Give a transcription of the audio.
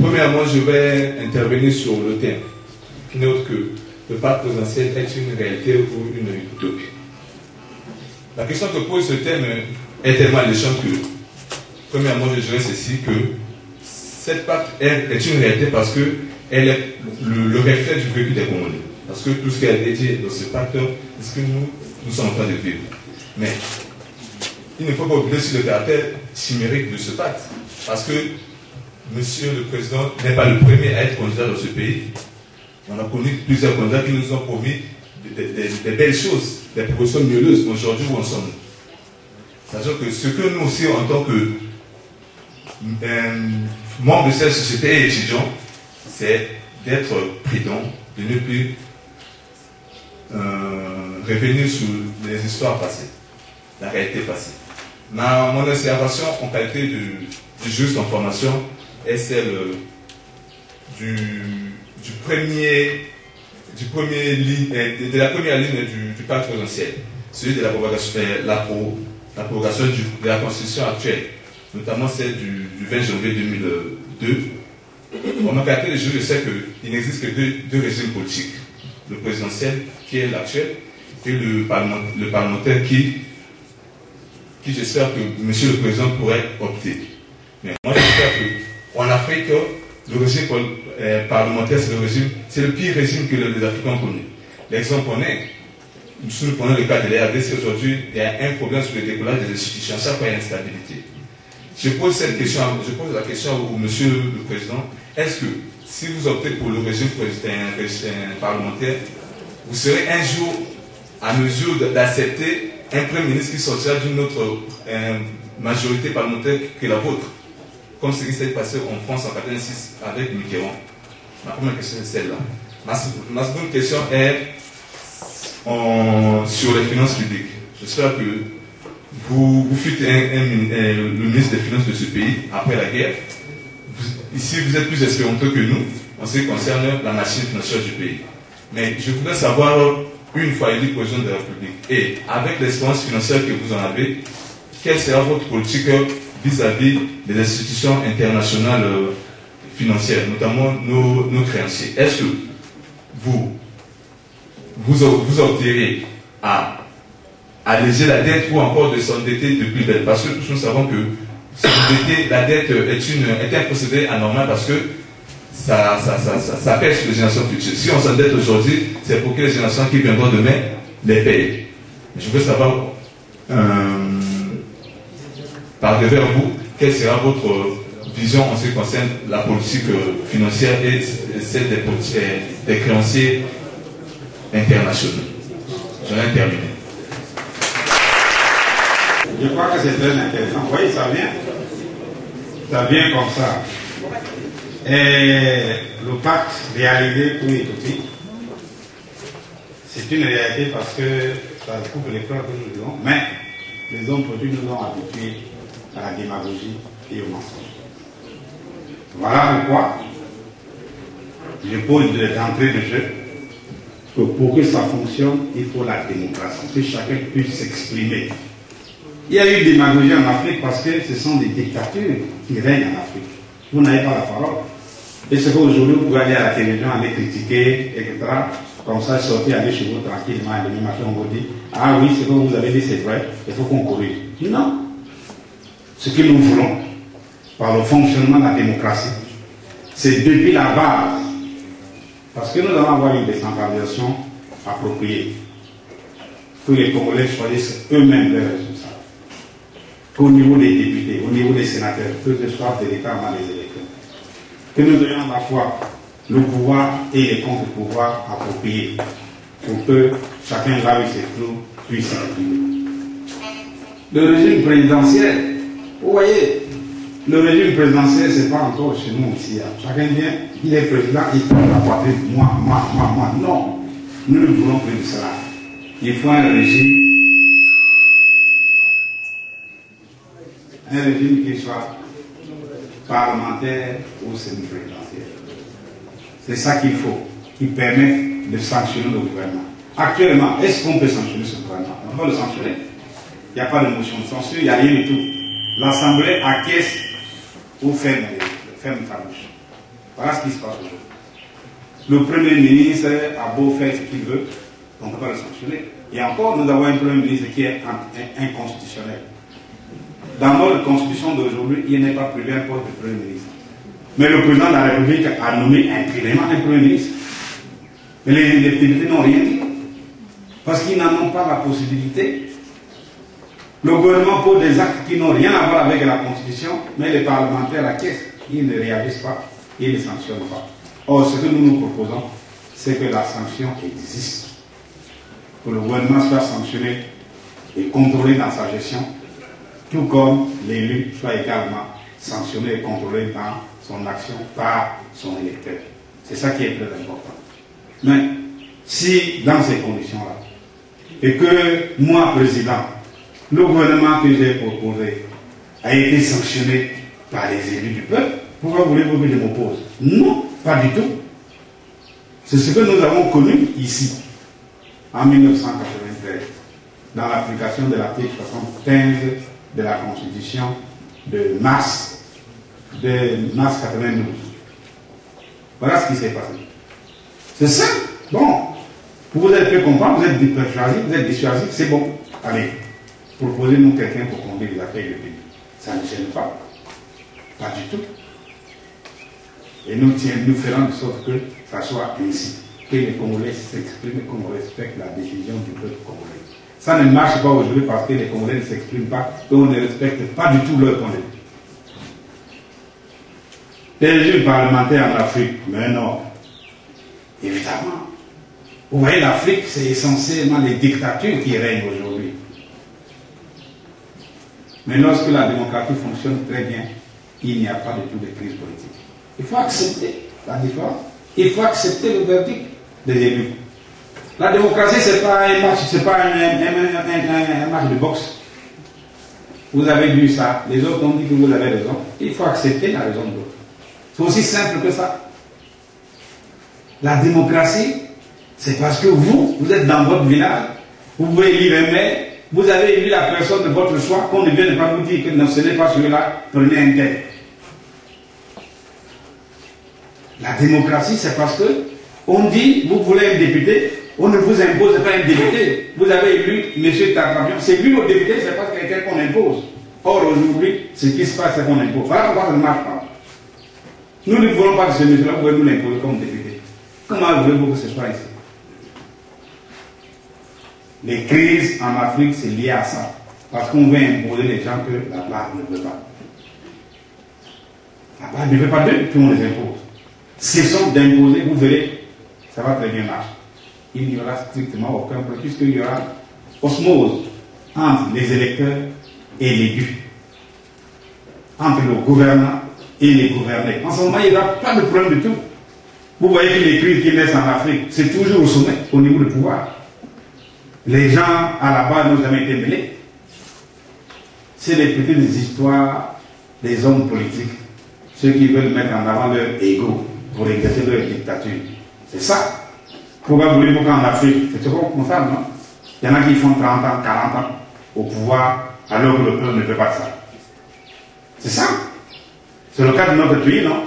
Premièrement, je vais intervenir sur le thème, qui n'est autre que le pacte présidentiel est une réalité ou une utopie. La question que pose ce thème est tellement alléchante que, premièrement, je dirais ceci, que cette pacte est une réalité parce qu'elle est le reflet du vécu des Congolais. Parce que tout ce qui a été dit dans ce pacte, c'est ce que nous sommes en train de vivre. Mais il ne faut pas oublier aussi le caractère chimérique de ce pacte. Parce que Monsieur le Président n'est pas le premier à être candidat dans ce pays. On a connu plusieurs candidats qui nous ont promis des belles choses, des propositions mielleuses. Aujourd'hui, où en sommes-nous? C'est-à-dire que ce que nous aussi, en tant que membres de cette société et étudiants, c'est d'être prudents, de ne plus revenir sur les histoires passées, la réalité passée. Mon observation en qualité de juste en formation est celle de la première ligne du pacte présidentiel, celui de l'abrogation de la Constitution actuelle, notamment celle du 20 janvier 2002. En ma qualité de juriste, je sais qu'il n'existe que deux régimes politiques, le présidentiel qui est l'actuel et le parlementaire qui j'espère que M. le Président pourrait opter. Mais moi j'espère qu'en Afrique, le régime parlementaire, c'est le pire régime que les Africains ont connu. L'exemple qu'on est, si nous prenons le cas de l'RDC aujourd'hui, il y a un problème sur le décollage des institutions, chaque fois il y a une instabilité. Je pose la question au Monsieur le Président, est-ce que si vous optez pour le régime parlementaire, vous serez un jour à mesure d'accepter un Premier ministre qui sortira d'une autre majorité parlementaire que la vôtre, comme ce qui s'est passé en France en 1986 avec Mitterrand? Ma première question est celle-là. Ma seconde question est sur les finances publiques. J'espère que vous fûtes le ministre des Finances de ce pays après la guerre. Ici, vous êtes plus expérimenté que nous en ce qui concerne la machine financière du pays. Mais je voudrais savoir, une fois élu président de la République, et avec l'expérience financière que vous en avez, quelle sera votre politique vis-à-vis des institutions internationales financières, notamment nos créanciers? Est-ce que vous opterez à alléger la dette ou encore de s'endetter de plus belle? Parce que tous nous savons que s'endetter, la dette est un procédé anormal parce que ça pèse sur les générations futures. Si on s'endette aujourd'hui, c'est pour que les générations qui viendront demain les payent. Je veux savoir, par devers vous, quelle sera votre vision en ce qui concerne la politique financière et celle des créanciers internationaux. J'en ai terminé. Je crois que c'est très intéressant. Vous voyez, ça vient comme ça. Et le pacte réalisé pour l'utopie, c'est une réalité parce que ça coupe les plans que nous vivons, mais les hommes politiques nous ont habitués à la démagogie et au mensonge. Voilà pourquoi je pose d'entrée de jeu que pour que ça fonctionne, il faut la démocratie, que chacun puisse s'exprimer. Il y a eu démagogie en Afrique parce que ce sont des dictatures qui règnent en Afrique. Vous n'avez pas la parole. Et ce qu'aujourd'hui, vous pouvez aller à la télévision, aller critiquer, etc. Comme ça, sortir, aller chez vous tranquillement, et demain matin, on vous dit, ah oui, ce que vous avez dit, c'est vrai, il faut qu'on corrige. Non. Ce que nous voulons, par le fonctionnement de la démocratie, c'est depuis la base. Parce que nous allons avoir une décentralisation appropriée. Que les Congolais choisissent eux-mêmes leurs responsables. Qu'au niveau des députés, au niveau des sénateurs, que ce soit de l'État dans les élections. Que nous ayons à la fois le pouvoir et les contre-pouvoirs appropriés pour que chacun là où il se trouve puisse s'exprimer. Le régime présidentiel, vous voyez, le régime présidentiel, ce n'est pas encore chez nous ici. Chacun vient, il est président, il prend la patrie, moi. Non, nous ne voulons plus de cela. Il faut un régime qui soit parlementaire ou semi-présidentiel. C'est ça qu'il faut, qui permet de sanctionner le gouvernement. Actuellement, est-ce qu'on peut sanctionner ce gouvernement? On va le sanctionner. Il n'y a pas de motion de censure, il n'y a rien du tout. L'Assemblée acquiesce ou ferme sa bouche. Voilà ce qui se passe aujourd'hui. Le Premier ministre a beau faire ce qu'il veut, on ne peut pas le sanctionner. Et encore, nous avons un Premier ministre qui est inconstitutionnel. Dans notre constitution d'aujourd'hui, il n'est pas privé un poste de Premier ministre. Mais le président de la République a nommé imprimément un Premier ministre. Mais les députés n'ont rien dit. Parce qu'ils n'en ont pas la possibilité. Le gouvernement pose des actes qui n'ont rien à voir avec la Constitution, mais les parlementaires acquiescent. Ils ne réagissent pas, ils ne sanctionnent pas. Or, ce que nous proposons, c'est que la sanction existe. Que le gouvernement soit sanctionné et contrôlé dans sa gestion, tout comme l'élu soit également sanctionné et contrôlé dans son action par son électeur. C'est ça qui est très important. Mais si, dans ces conditions-là, et que moi, président, le gouvernement que j'ai proposé a été sanctionné par les élus du peuple, pourquoi voulez-vous que je m'oppose? Non, pas du tout. C'est ce que nous avons connu ici, en 1993, dans l'application de l'article 75 de la Constitution de mars 92. Voilà ce qui s'est passé. C'est ça. Bon, pour vous être fait comprendre, vous êtes dissuasif, c'est bon. Allez, proposez-nous quelqu'un pour conduire les affaires du pays. Ça ne gêne pas. Pas du tout. Et nous ferons de sorte que ça soit ainsi. Que les Congolais s'expriment, qu'on respecte la décision du peuple congolais. Ça ne marche pas aujourd'hui parce que les Congolais ne s'expriment pas, qu'on ne respecte pas du tout leur point de vue. Les régimes parlementaires en Afrique, mais non. Évidemment. Vous voyez, l'Afrique, c'est essentiellement les dictatures qui règnent aujourd'hui. Mais lorsque la démocratie fonctionne très bien, il n'y a pas du tout de crise politique. Il faut accepter la différence. Il faut accepter le verdict des élus. La démocratie, ce n'est pas un match, c'est pas un match de boxe. Vous avez vu ça. Les autres ont dit que vous avez raison. Il faut accepter la raison de l'autre. C'est aussi simple que ça. La démocratie, c'est parce que vous êtes dans votre village, vous pouvez élire un maire, vous avez élu la personne de votre choix, qu'on ne vienne pas vous dire que non, ce n'est pas celui-là, prenez un tel. La démocratie, c'est parce que on dit, vous voulez un député, on ne vous impose pas un député. Vous avez élu M. Tartabian, c'est lui le député, c'est pas quelqu'un qu'on impose. Or, aujourd'hui, ce qui se passe, c'est qu'on impose. Voilà pourquoi ça ne marche pas. Nous ne voulons pas de ce monsieur-là, vous pouvez nous l'imposer comme député. Comment voulez-vous que ce soit ici? Les crises en Afrique, c'est lié à ça. Parce qu'on veut imposer les gens que la barre ne veut pas. La barre ne veut pas d'eux, puis on les impose. Cessons d'imposer, vous verrez, ça va très bien marcher. Il n'y aura strictement aucun problème, puisqu'il y aura osmose entre les électeurs et les élus, entre le gouvernant et les gouvernés. En ce moment, il n'y aura pas de problème du tout. Vous voyez que les crises qui naissent en Afrique, c'est toujours au sommet, au niveau du pouvoir. Les gens à la base n'ont jamais été mêlés. C'est les petites histoires des hommes politiques, ceux qui veulent mettre en avant leur ego pour exercer leur dictature. C'est ça. Pourquoi voulez-vous qu'en Afrique, c'est toujours comme ça, non? Il y en a qui font 30 ans, 40 ans au pouvoir, alors que le peuple ne fait pas ça. C'est ça. C'est le cas de notre pays, non?